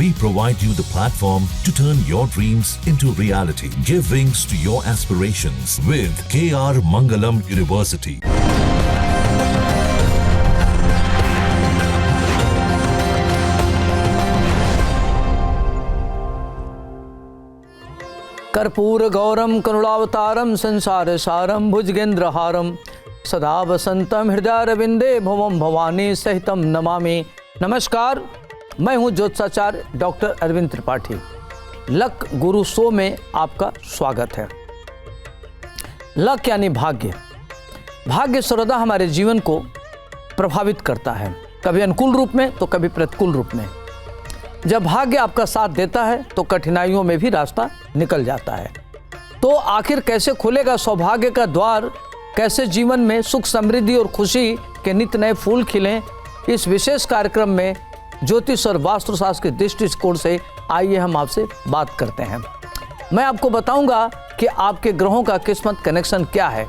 We provide you the platform to turn your dreams into reality. Give wings to your aspirations with KR Mangalam University. कर्पूर गौरम करुणावतारम संसार सारम भुजगेंद्रहारम सदा वसंतम हृदयारविंदे भवम भवानी सहितम नमामि। नमस्कार, मैं हूं ज्योतिषाचार्य डॉक्टर अरविंद त्रिपाठी। लक गुरु show में आपका स्वागत है। लक यानी भाग्य। भाग्य सर्वदा हमारे जीवन को प्रभावित करता है, कभी अनुकूल रूप में तो कभी प्रतिकूल रूप में। जब भाग्य आपका साथ देता है तो कठिनाइयों में भी रास्ता निकल जाता है। तो आखिर कैसे खुलेगा सौभाग्य का द्वार, कैसे जीवन में सुख समृद्धि और खुशी के नित नए फूल खिलें, इस विशेष कार्यक्रम में ज्योतिष और वास्तुशास्त्र के दृष्टिकोण से आइए हम आपसे बात करते हैं। मैं आपको बताऊंगा कि आपके ग्रहों का किस्मत कनेक्शन क्या है।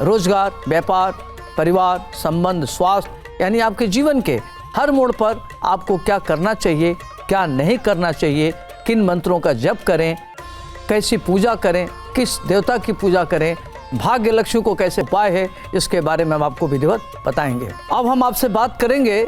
रोजगार, व्यापार, परिवार, संबंध, स्वास्थ्य यानी आपके जीवन के हर मोड़ पर आपको क्या करना चाहिए, क्या नहीं करना चाहिए, किन मंत्रों का जप करें, कैसी पूजा करें, किस देवता की पूजा करें, भाग्य लक्ष्मी को कैसे पाए है, इसके बारे में हम आपको विधिवत बताएंगे। अब हम आपसे बात करेंगे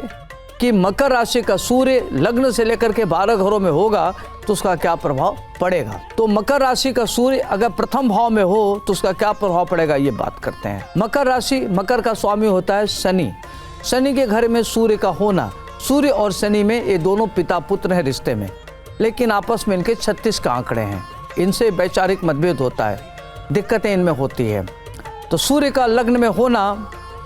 कि मकर राशि का सूर्य लग्न से लेकर के 12 घरों में होगा तो उसका क्या प्रभाव पड़ेगा। तो मकर राशि का सूर्य अगर प्रथम भाव में हो तो उसका क्या प्रभाव पड़ेगा, ये बात करते हैं। मकर राशि, मकर का स्वामी होता है शनि। शनि के घर में सूर्य का होना, सूर्य और शनि में ये दोनों पिता पुत्र हैं रिश्ते में, लेकिन आपस में इनके 36 का आंकड़े हैं। इनसे वैचारिक मतभेद होता है, दिक्कतें इनमें होती है। तो सूर्य का लग्न में होना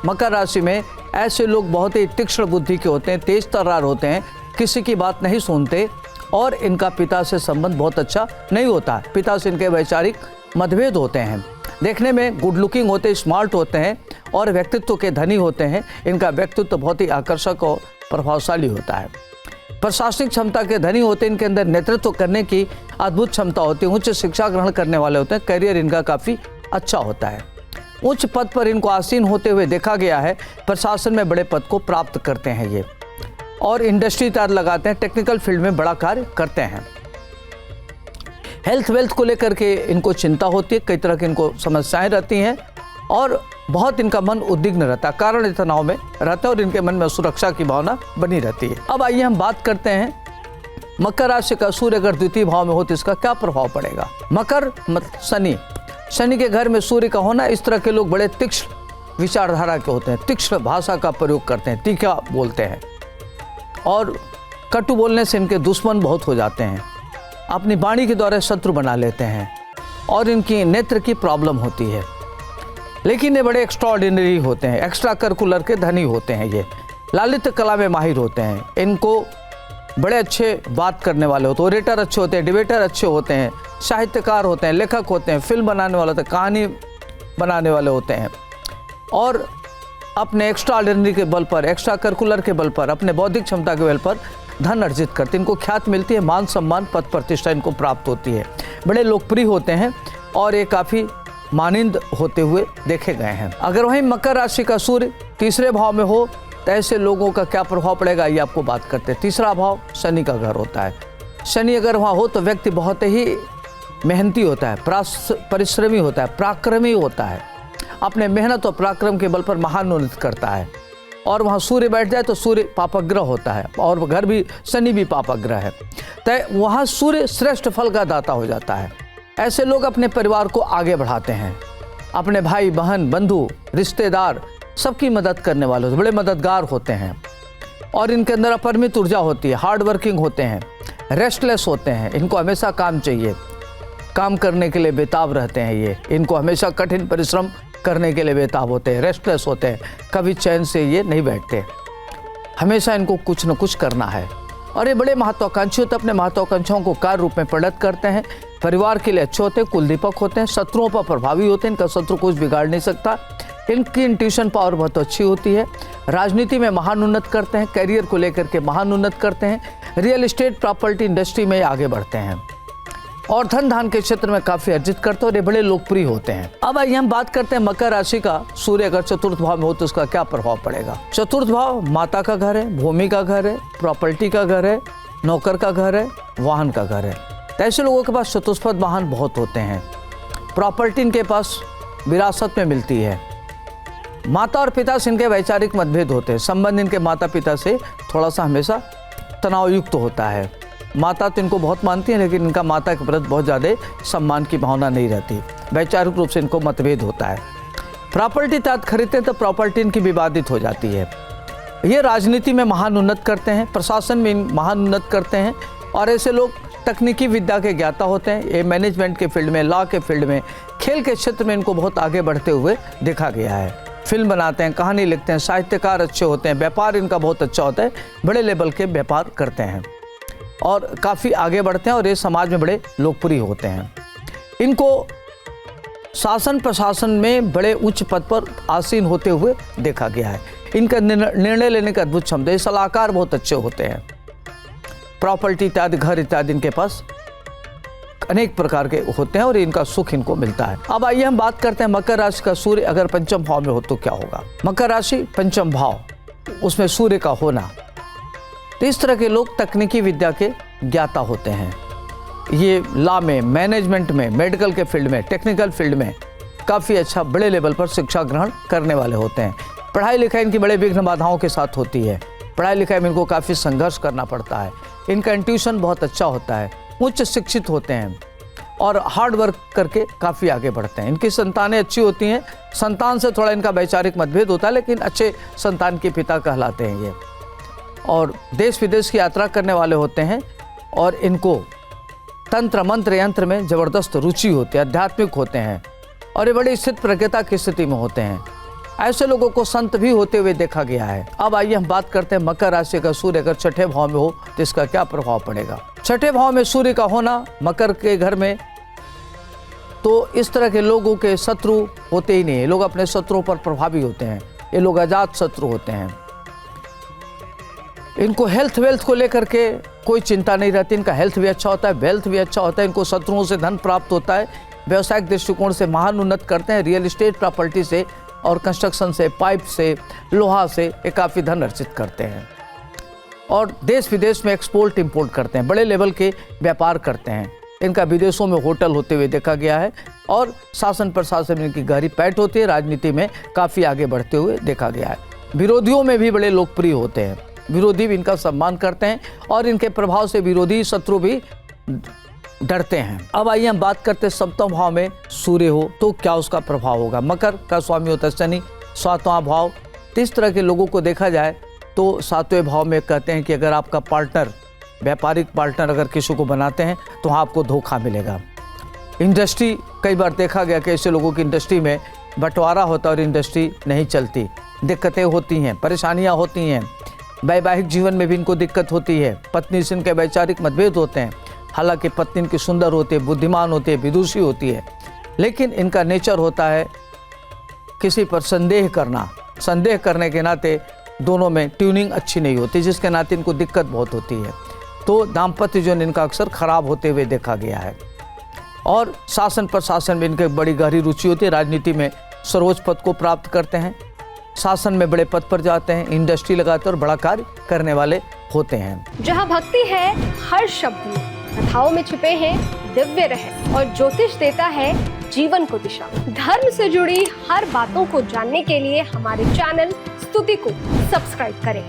मकर राशि में, ऐसे लोग बहुत ही तीक्ष्ण बुद्धि के होते हैं, तेज तर्रार होते हैं, किसी की बात नहीं सुनते और इनका पिता से संबंध बहुत अच्छा नहीं होता। पिता से इनके वैचारिक मतभेद होते हैं। देखने में गुड लुकिंग होते, स्मार्ट होते हैं और व्यक्तित्व के धनी होते हैं। इनका व्यक्तित्व बहुत ही आकर्षक और प्रभावशाली होता है। प्रशासनिक क्षमता के धनी होते हैं। इनके अंदर नेतृत्व करने की अद्भुत क्षमता होती है। उच्च शिक्षा ग्रहण करने वाले होते हैं। करियर इनका काफ़ी अच्छा होता है। उच्च पद पर इनको आसीन होते हुए देखा गया है। प्रशासन में बड़े पद को प्राप्त करते हैं ये, और इंडस्ट्री तार लगाते हैं, टेक्निकल फील्ड में बड़ा कार्य करते हैं। हेल्थ वेल्थ को लेकर के इनको चिंता होती है, कई तरह की इनको समस्याएं रहती हैं और बहुत इनका मन उद्विग्न रहता है, कारण तनाव में रहता है और इनके मन में सुरक्षा की भावना बनी रहती है। अब आइए हम बात करते हैं मकर राशि का सूर्य अगर द्वितीय भाव में हो तो इसका क्या प्रभाव पड़ेगा। मकर शनि, शनि के घर में सूर्य का होना, इस तरह के लोग बड़े तीक्ष्ण विचारधारा के होते हैं, तीक्ष्ण भाषा का प्रयोग करते हैं, तीखा बोलते हैं और कटु बोलने से इनके दुश्मन बहुत हो जाते हैं। अपनी वाणी के द्वारा शत्रु बना लेते हैं और इनकी नेत्र की प्रॉब्लम होती है। लेकिन ये बड़े एक्स्ट्राऑर्डिनरी होते हैं, एक्स्ट्रा करिकुलर के धनी होते हैं। ये ललित कला में माहिर होते हैं। इनको बड़े अच्छे बात करने वाले होते हैं, ओरेटर अच्छे होते हैं, डिबेटर अच्छे होते हैं, साहित्यकार होते हैं, लेखक होते हैं, फिल्म बनाने वाले होते हैं, कहानी बनाने वाले होते हैं और अपने एक्स्ट्राऑर्डिनरी के बल पर, एक्स्ट्रा करिकुलर के बल पर, अपने बौद्धिक क्षमता के बल पर धन अर्जित करते हैं। इनको ख्याति मिलती है, मान सम्मान, पद प्रतिष्ठा इनको प्राप्त होती है। बड़े लोकप्रिय होते हैं और ये काफ़ी मानिंद होते हुए देखे गए हैं। अगर वहीं मकर राशि का सूर्य तीसरे भाव में हो तो ऐसे लोगों का क्या प्रभाव पड़ेगा, ये आपको बात करते हैं। तीसरा भाव शनि का घर होता है। शनि अगर वहाँ हो तो व्यक्ति बहुत ही मेहनती होता है, परिश्रमी होता है, पराक्रमी होता है, अपने मेहनत और पराक्रम के बल पर महानोन्नत करता है। और वहाँ सूर्य बैठ जाए तो सूर्य पापग्रह होता है और घर भी शनि भी पापग्रह है, तो वहाँ सूर्य श्रेष्ठ फल का दाता हो जाता है। ऐसे लोग अपने परिवार को आगे बढ़ाते हैं, अपने भाई बहन, बंधु, रिश्तेदार सबकी मदद करने वाले होते, बड़े मददगार होते हैं और इनके अंदर अपरिमित ऊर्जा होती है, हार्ड वर्किंग होते हैं, रेस्टलेस होते हैं। इनको हमेशा काम चाहिए, काम करने के लिए बेताब रहते हैं ये। इनको हमेशा कठिन परिश्रम करने के लिए बेताब होते हैं, रेस्टलेस होते हैं, कभी चैन से ये नहीं बैठते, हमेशा इनको कुछ न कुछ करना है। और ये बड़े महत्वाकांक्षी होते हैं, अपने महत्वाकांक्षाओं को कार्य रूप में परिणत करते हैं, परिवार के लिए अच्छे होते हैं, कुलदीपक होते हैं, शत्रुओं पर प्रभावी होते हैं, इनका शत्रु कुछ बिगाड़ नहीं सकता। इनकी इंट्यूशन पावर बहुत अच्छी होती है। राजनीति में महान उन्नत करते हैं, करियर को लेकर के महान उन्नत करते हैं, रियल एस्टेट प्रॉपर्टी इंडस्ट्री में आगे बढ़ते हैं और धन धान के क्षेत्र में काफी अर्जित करते हैं और ये बड़े लोकप्रिय होते हैं। अब आइए हम बात करते हैं मकर राशि का सूर्य अगर चतुर्थ भाव में हो तो उसका क्या प्रभाव पड़ेगा। चतुर्थ भाव माता का घर है, भूमि का घर है, प्रॉपर्टी का घर है, नौकर का घर है, वाहन का घर है। तो ऐसे लोगों के पास चतुष्पद वाहन बहुत होते हैं। प्रॉपर्टी इनके पास विरासत में मिलती है। माता और पिता से इनके वैचारिक मतभेद होते हैं। संबंध इनके माता पिता से थोड़ा सा हमेशा तनावयुक्त होता है। माता तो इनको बहुत मानती है, लेकिन इनका माता के प्रति बहुत ज़्यादा सम्मान की भावना नहीं रहती। वैचारिक रूप से इनको मतभेद होता है। प्रॉपर्टी तहत खरीदते हैं तो प्रॉपर्टी इनकी विवादित हो जाती है। ये राजनीति में महान उन्नत करते हैं, प्रशासन में महान उन्नत करते हैं, और ऐसे लोग तकनीकी विद्या के ज्ञाता होते हैं। ये मैनेजमेंट के फील्ड में, लॉ के फील्ड में, खेल के क्षेत्र में इनको बहुत आगे बढ़ते हुए देखा गया है। फिल्म बनाते हैं, कहानी लिखते हैं, साहित्यकार अच्छे होते हैं, व्यापार इनका बहुत अच्छा होता है, बड़े लेवल के व्यापार करते हैं और काफ़ी आगे बढ़ते हैं, और ये समाज में बड़े लोकप्रिय होते हैं। इनको शासन प्रशासन में बड़े उच्च पद पर आसीन होते हुए देखा गया है। इनका निर्णय लेने का अद्भुत क्षमता है। सलाहकार बहुत अच्छे होते हैं। प्रॉपर्टी इत्यादि, घर इत्यादि इनके पास अनेक प्रकार के होते हैं और इनका सुख इनको मिलता है। अब आइए हम बात करते हैं मकर राशि का सूर्य अगर पंचम भाव में हो तो क्या होगा। मकर राशि पंचम भाव, उसमें सूर्य का होना, तो इस तरह के लोग तकनीकी विद्या के ज्ञाता होते हैं। ये लॉ में, मैनेजमेंट में, मेडिकल के फील्ड में, टेक्निकल फील्ड में काफ़ी अच्छा बड़े लेवल पर शिक्षा ग्रहण करने वाले होते हैं। पढ़ाई लिखाई इनकी बड़े विघ्न बाधाओं के साथ होती है। पढ़ाई लिखाई में इनको काफ़ी संघर्ष करना पड़ता है। इनका इंट्यूशन बहुत अच्छा होता है, उच्च शिक्षित होते हैं और हार्ड वर्क करके काफ़ी आगे बढ़ते हैं। इनकी संतानें अच्छी होती हैं। संतान से थोड़ा इनका वैचारिक मतभेद होता है, लेकिन अच्छे संतान के पिता कहलाते हैं ये, और देश विदेश की यात्रा करने वाले होते हैं। और इनको तंत्र मंत्र यंत्र में ज़बरदस्त रुचि होती है, आध्यात्मिक होते हैं, और ये बड़ी स्थित प्रज्ञता की स्थिति में होते हैं। ऐसे लोगों को संत भी होते हुए देखा गया है। अब आइए हम बात करते हैं मकर राशि का सूर्य अगर छठे भाव में हो तो इसका क्या प्रभाव पड़ेगा। छठे भाव में सूर्य का होना मकर के घर में, तो इस तरह के लोगों के शत्रु होते ही नहीं है। लोग अपने शत्रुओं पर प्रभावी होते हैं। ये लोग अजात शत्रु होते हैं। इनको हेल्थ वेल्थ को लेकर के कोई चिंता नहीं रहती। इनका हेल्थ भी अच्छा होता है, वेल्थ भी अच्छा होता है। इनको शत्रुओं से धन प्राप्त होता है। व्यवसायिक दृष्टिकोण से महान उन्नत करते हैं। रियल एस्टेट प्रॉपर्टी से और कंस्ट्रक्शन से, पाइप से, लोहा से ये काफ़ी धन अर्जित करते हैं, और देश विदेश में एक्सपोर्ट इंपोर्ट करते हैं। बड़े लेवल के व्यापार करते हैं। इनका विदेशों में होटल होते हुए देखा गया है, और शासन प्रशासन में इनकी गहरी पैठ होती है। राजनीति में काफ़ी आगे बढ़ते हुए देखा गया है। विरोधियों में भी बड़े लोकप्रिय होते हैं। विरोधी भी इनका सम्मान करते हैं, और इनके प्रभाव से विरोधी शत्रु भी डरते हैं। अब आइए हम बात करते हैं सप्तम भाव में सूर्य हो तो क्या उसका प्रभाव होगा। मकर का स्वामी होता है शनि, सातवां भाव। तो इस तरह के लोगों को देखा जाए तो सातवें भाव में कहते हैं कि अगर आपका पार्टनर, व्यापारिक पार्टनर अगर किसी को बनाते हैं तो आपको धोखा मिलेगा। इंडस्ट्री, कई बार देखा गया कि ऐसे लोगों की इंडस्ट्री में बंटवारा होता है और इंडस्ट्री नहीं चलती, दिक्कतें होती हैं, परेशानियाँ होती हैं। वैवाहिक जीवन में भी इनको दिक्कत होती है। पत्नी से इनके वैचारिक मतभेद होते हैं। हालांकि पत्नी इनकी सुंदर होती है, बुद्धिमान होती है, विदुषी होती है, लेकिन इनका नेचर होता है किसी पर संदेह करना। संदेह करने के नाते दोनों में ट्यूनिंग अच्छी नहीं होती, जिसके नाते इनको दिक्कत बहुत होती है। तो दाम्पत्य जीवन इनका अक्सर खराब होते हुए देखा गया है। और शासन प्रशासन में इनकी बड़ी गहरी रुचि होती है। राजनीति में सर्वोच्च पद को प्राप्त करते हैं, शासन में बड़े पद पर जाते हैं, इंडस्ट्री लगाते हैं और बड़ा कार्य करने वाले होते हैं। जहाँ भक्ति है हर शब्द में, कथाओं में छिपे हैं दिव्य रहस्य, और ज्योतिष देता है जीवन को दिशा। धर्म से जुड़ी हर बातों को जानने के लिए हमारे चैनल स्तुति को सब्सक्राइब करें।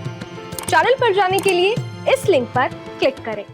चैनल पर जाने के लिए इस लिंक पर क्लिक करें।